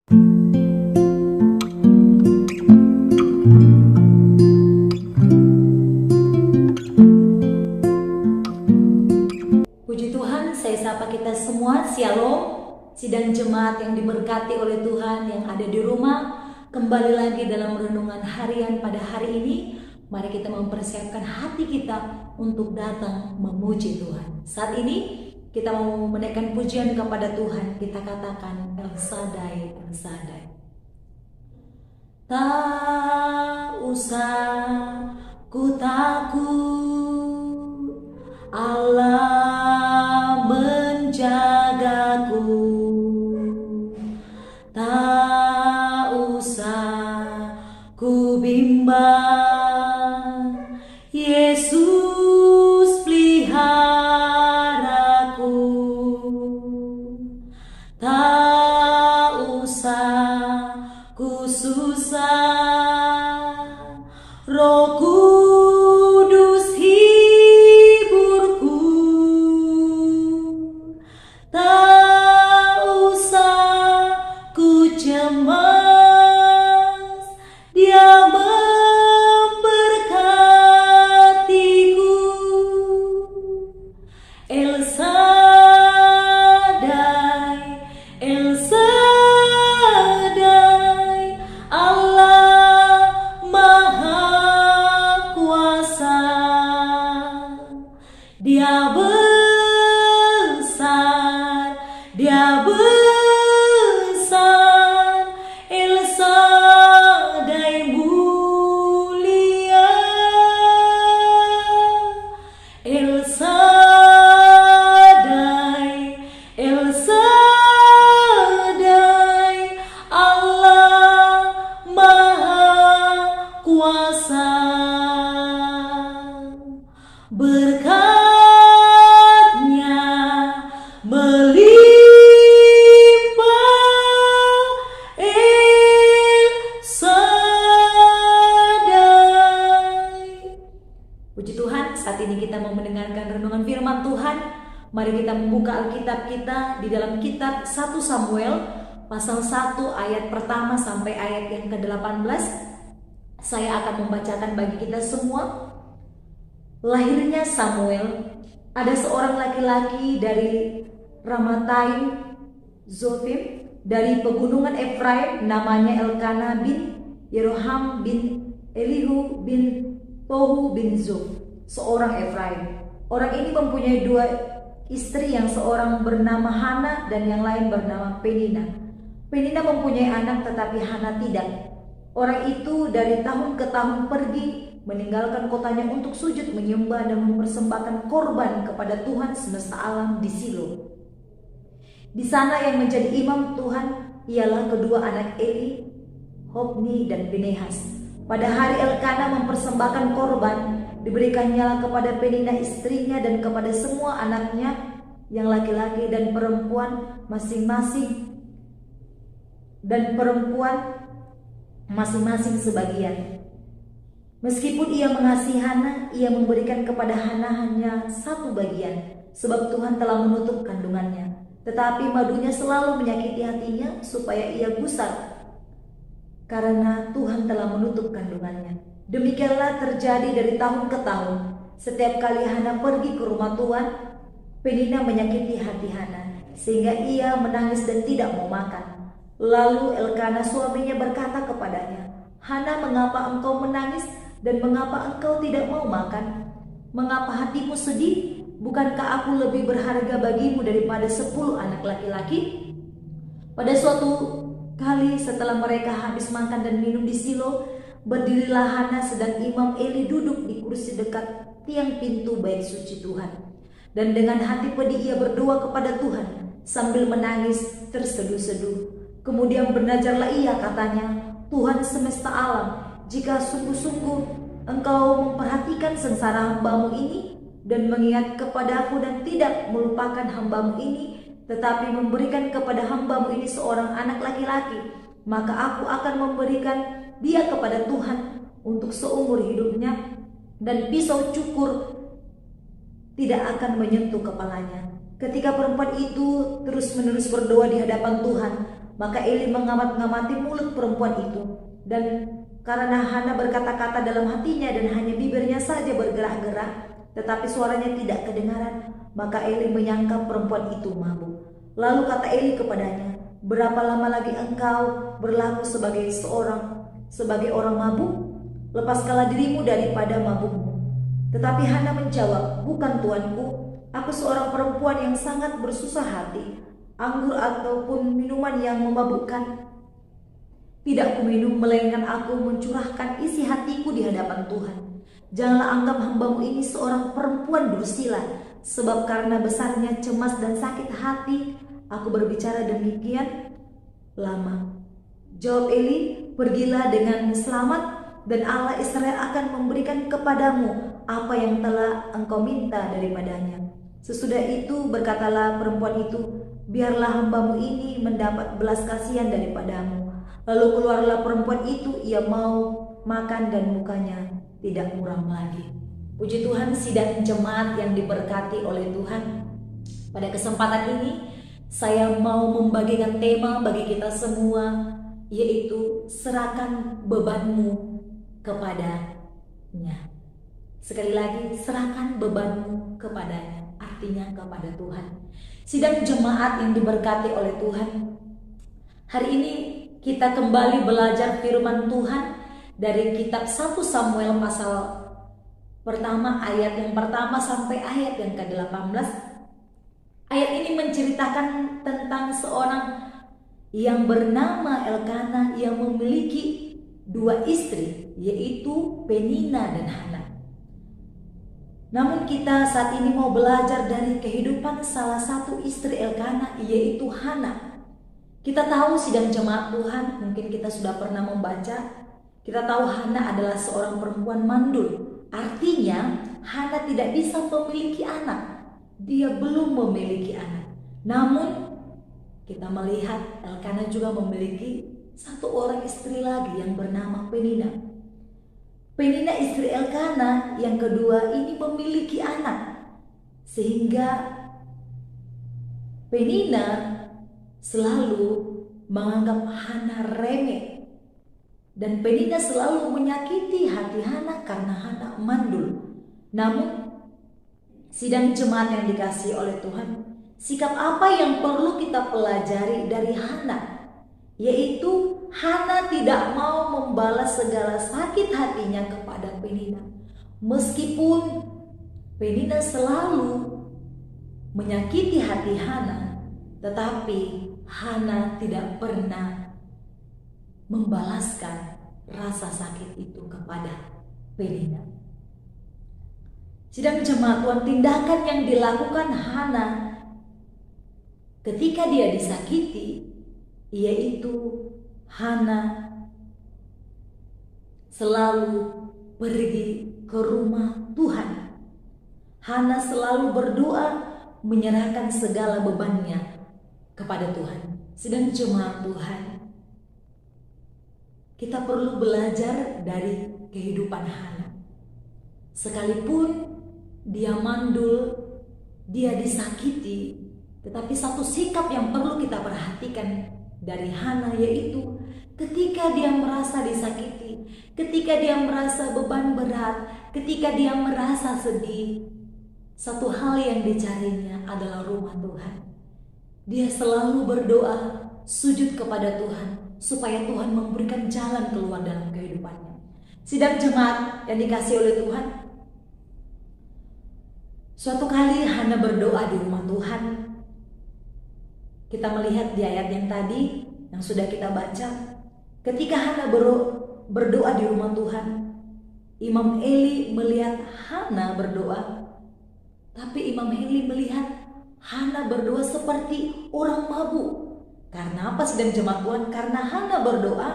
Puji Tuhan, saya sapa kita semua, Shalom. Sidang jemaat yang diberkati oleh Tuhan yang ada di rumah, kembali lagi dalam renungan harian pada hari ini. Mari kita mempersiapkan hati kita untuk datang memuji Tuhan. Saat ini kita mau menaikkan pujian kepada Tuhan. Kita katakan El Shaddai, El Shaddai. Tak usah ku takut, Allah menjagaku. Tak usah ku bimbang, Yesus peliharaku. Tak usah ku susah, Roh Kudus hiburku. Tak usah ku cemas, Dia memberkatiku. El Shaddai, El Shaddai, Allah Maha Kuasa. Dia besar, Dia besar, El Shaddai mulia. El Shaddai, El Shaddai, Allah Maha Kuasa. Berkat-Nya melimpah, El Shaddai. Puji Tuhan, saat ini kita mau mendengarkan renungan firman Tuhan. Mari kita membuka Alkitab kita di dalam kitab 1 Samuel pasal 1 ayat pertama sampai ayat yang ke-18. Saya akan membacakan bagi kita semua. Lahirnya Samuel, ada seorang laki-laki dari Ramataim Zophim, dari pegunungan Efraim, namanya Elkana bin Yeroham bin Elihu bin Tohu bin Zuf, seorang Efraim. Orang ini mempunyai dua istri, yang seorang bernama Hana dan yang lain bernama Penina. Penina mempunyai anak tetapi Hana tidak. Orang itu dari tahun ke tahun pergi meninggalkan kotanya untuk sujud menyembah dan mempersembahkan korban kepada Tuhan semesta alam di Silo. Di sana yang menjadi imam Tuhan ialah kedua anak Eli, Hofni dan Pinehas. Pada hari Elkana mempersembahkan korban, diberikannya kepada Penina istrinya dan kepada semua anaknya yang laki-laki dan perempuan masing-masing sebagian. Meskipun ia mengasihi Hana, ia memberikan kepada Hana hanya satu bagian, sebab Tuhan telah menutup kandungannya. Tetapi madunya selalu menyakiti hatinya supaya ia gusar, karena Tuhan telah menutup kandungannya. Demikianlah terjadi dari tahun ke tahun. Setiap kali Hana pergi ke rumah Tuhan, Penina menyakiti hati Hana, sehingga ia menangis dan tidak mau makan. Lalu Elkana suaminya berkata kepadanya, Hana, mengapa engkau menangis dan mengapa engkau tidak mau makan? Mengapa hatimu sedih? Bukankah aku lebih berharga bagimu daripada 10 anak laki-laki? Pada suatu kali setelah mereka habis makan dan minum di Silo, berdirilah Hana sedang Imam Eli duduk di kursi dekat tiang pintu bait suci Tuhan. Dan dengan hati pedih ia berdoa kepada Tuhan sambil menangis terseduh-seduh. Kemudian bernazarlah ia, katanya, Tuhan semesta alam, jika sungguh-sungguh engkau memperhatikan sengsara hambamu ini dan mengingat kepadaku dan tidak melupakan hambamu ini, tetapi memberikan kepada hambamu ini seorang anak laki-laki, maka aku akan memberikan dia kepada Tuhan untuk seumur hidupnya, dan pisau cukur tidak akan menyentuh kepalanya. Ketika perempuan itu terus-menerus berdoa di hadapan Tuhan, Maka Eli mengamati mulut perempuan itu, dan karena Hana berkata-kata dalam hatinya dan hanya bibirnya saja bergerak-gerak, tetapi suaranya tidak kedengaran, maka Eli menyangka perempuan itu mabuk. Lalu kata Eli kepadanya, "Berapa lama lagi engkau berlaku sebagai orang mabuk? Lepaskanlah dirimu daripada mabukmu." Tetapi Hana menjawab, "Bukan tuanku, aku seorang perempuan yang sangat bersusah hati. Anggur ataupun minuman yang memabukkan tidak kuminum, melainkan aku mencurahkan isi hatiku di hadapan Tuhan. Janganlah anggap hambamu ini seorang perempuan dursila, sebab karena besarnya cemas dan sakit hati aku berbicara demikian lama." Jawab Eli, "Pergilah dengan selamat, dan Allah Israel akan memberikan kepadamu apa yang telah engkau minta daripadanya." Sesudah itu berkatalah perempuan itu, "Biarlah hambamu ini mendapat belas kasihan daripadamu." Lalu keluarlah perempuan itu, ia mau makan dan mukanya tidak muram lagi. Puji Tuhan, sidang jemaat yang diberkati oleh Tuhan. Pada kesempatan ini saya mau membagikan tema bagi kita semua, yaitu serahkan bebanmu kepadanya. Sekali lagi, serahkan bebanmu kepadanya, artinya kepada Tuhan. Sidang jemaat yang diberkati oleh Tuhan, hari ini kita kembali belajar firman Tuhan dari kitab 1 Samuel pasal pertama, ayat yang pertama sampai ayat yang ke-18. Ayat ini menceritakan tentang seorang yang bernama Elkana yang memiliki dua istri, yaitu Penina dan Hana. Namun kita saat ini mau belajar dari kehidupan salah satu istri Elkana, yaitu Hana. Kita tahu sidang jemaat Tuhan, mungkin kita sudah pernah membaca, kita tahu Hana adalah seorang perempuan mandul. Artinya Hana tidak bisa memiliki anak, dia belum memiliki anak. Namun kita melihat Elkana juga memiliki satu orang istri lagi yang bernama Penina. Penina istri Elkana yang kedua ini memiliki anak, sehingga Penina selalu menganggap Hana remeh, dan Penina selalu menyakiti hati Hana karena Hana mandul. Namun sidang jemaat yang dikasihi oleh Tuhan, sikap apa yang perlu kita pelajari dari Hana? Yaitu Hana tidak mau membalas segala sakit hatinya kepada Penina. Meskipun Penina selalu menyakiti hati Hana, tetapi Hana tidak pernah membalaskan rasa sakit itu kepada Penina. Sidang jemaat Tuhan, tindakan yang dilakukan Hana ketika dia disakiti, yaitu Hana selalu pergi ke rumah Tuhan. Hana selalu berdoa, menyerahkan segala bebannya kepada Tuhan. Sedang jemaat Tuhan, kita perlu belajar dari kehidupan Hana. Sekalipun dia mandul, dia disakiti, tetapi satu sikap yang perlu kita perhatikan dari Hana, yaitu ketika dia merasa disakiti, ketika dia merasa beban berat, ketika dia merasa sedih, satu hal yang dicarinya adalah rumah Tuhan. Dia selalu berdoa, sujud kepada Tuhan, supaya Tuhan memberikan jalan keluar dalam kehidupannya. Sidang jemaat yang dikasihi oleh Tuhan, suatu kali Hana berdoa di rumah Tuhan. Kita melihat di ayat yang tadi yang sudah kita baca, ketika Hana berdoa di rumah Tuhan, Imam Eli melihat Hana berdoa, tapi Imam Eli melihat Hana berdoa seperti orang mabuk. Karena apa sidang jemaat Tuhan? Karena Hana berdoa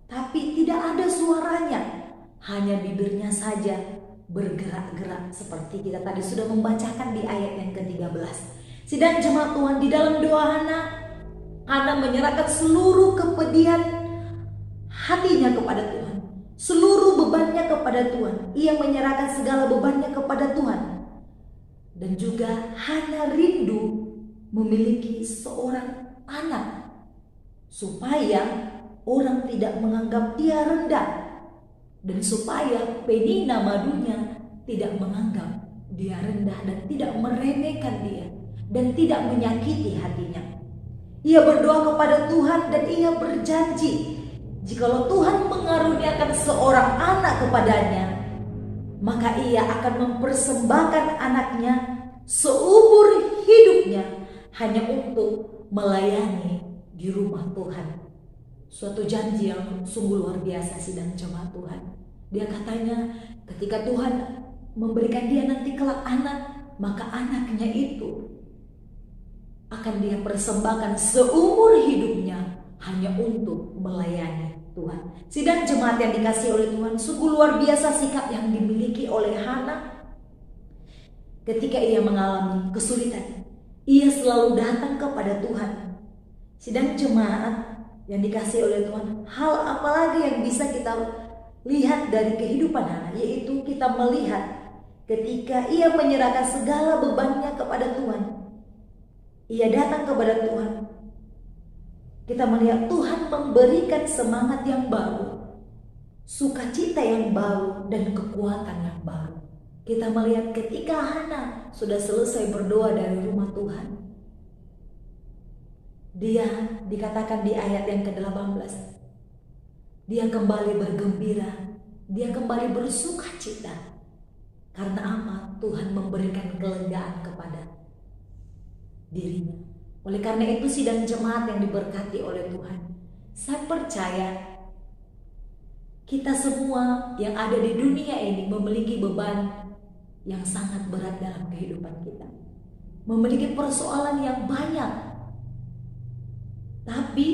tapi tidak ada suaranya, hanya bibirnya saja bergerak-gerak seperti kita tadi sudah membacakan di ayat yang ke-13. Sidang jemaat Tuhan, di dalam doa Hana menyerahkan seluruh kepedihan hatinya kepada Tuhan, seluruh bebannya kepada Tuhan. Ia menyerahkan segala bebannya kepada Tuhan. Dan juga Hana rindu memiliki seorang anak. supaya orang tidak menganggap dia rendah, dan supaya Penina madunya tidak menganggap dia rendah dan tidak meremehkan dia dan tidak menyakiti hatinya. Ia berdoa kepada Tuhan dan ia berjanji, jikalau Tuhan mengaruniakan seorang anak kepadanya, maka ia akan mempersembahkan anaknya seumur hidupnya hanya untuk melayani di rumah Tuhan. Suatu janji yang sungguh luar biasa sidang jemaat Tuhan. Dia katanya ketika Tuhan memberikan dia nanti kelak anak, maka anaknya itu akan dia persembahkan seumur hidupnya hanya untuk melayani Tuhan. Sidang jemaat yang dikasihi oleh Tuhan, sungguh luar biasa sikap yang dimiliki oleh Hana. Ketika ia mengalami kesulitan, ia selalu datang kepada Tuhan. Sidang jemaat yang dikasihi oleh Tuhan, hal apa lagi yang bisa kita lihat dari kehidupan Hana, yaitu kita melihat ketika ia menyerahkan segala bebannya kepada Tuhan, ia datang kepada Tuhan. Kita melihat Tuhan memberikan semangat yang baru, sukacita yang baru, dan kekuatan yang baru. Kita melihat ketika Hana sudah selesai berdoa dari rumah Tuhan, dia dikatakan di ayat yang ke-18, dia kembali bergembira, dia kembali bersukacita. Karena apa? Tuhan memberikan kelegaan kepada dirinya. Oleh karena itu sidang jemaat yang diberkati oleh Tuhan, saya percaya kita semua yang ada di dunia ini memiliki beban yang sangat berat dalam kehidupan kita, memiliki persoalan yang banyak. Tapi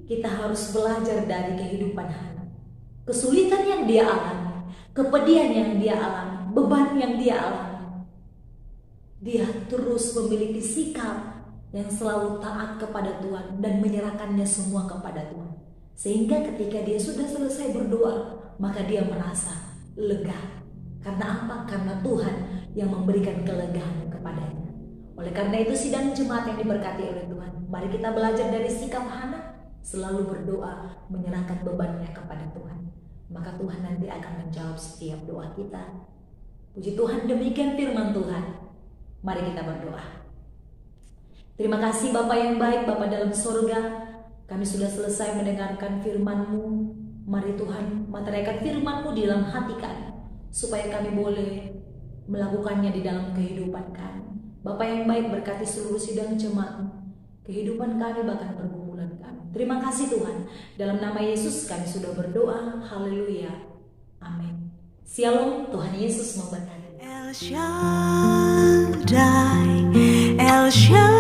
kita harus belajar dari kehidupan Hana. Kesulitan yang dia alami, kepedihan yang dia alami, beban yang dia alami, dia terus memiliki sikap yang selalu taat kepada Tuhan dan menyerahkannya semua kepada Tuhan. Sehingga ketika dia sudah selesai berdoa, maka dia merasa lega. Karena apa? Karena Tuhan yang memberikan kelegaan kepadanya. Oleh karena itu sidang jemaat yang diberkati oleh Tuhan, mari kita belajar dari sikap Hana, selalu berdoa, menyerahkan bebannya kepada Tuhan. Maka Tuhan nanti akan menjawab setiap doa kita. Puji Tuhan, demikian firman Tuhan. Mari kita berdoa. Terima kasih Bapa yang baik, Bapa dalam surga, kami sudah selesai mendengarkan firman-Mu. Mari Tuhan, materaikan firman-Mu di dalam hati kami, supaya kami boleh melakukannya di dalam kehidupan kami. Bapa yang baik, berkati seluruh sidang jemaat, kehidupan kami bahkan pergumulan kami. Terima kasih Tuhan, dalam nama Yesus kami sudah berdoa. Haleluya, amin. Shalom, Tuhan Yesus memberkati. El Shaddai, El Shaddai.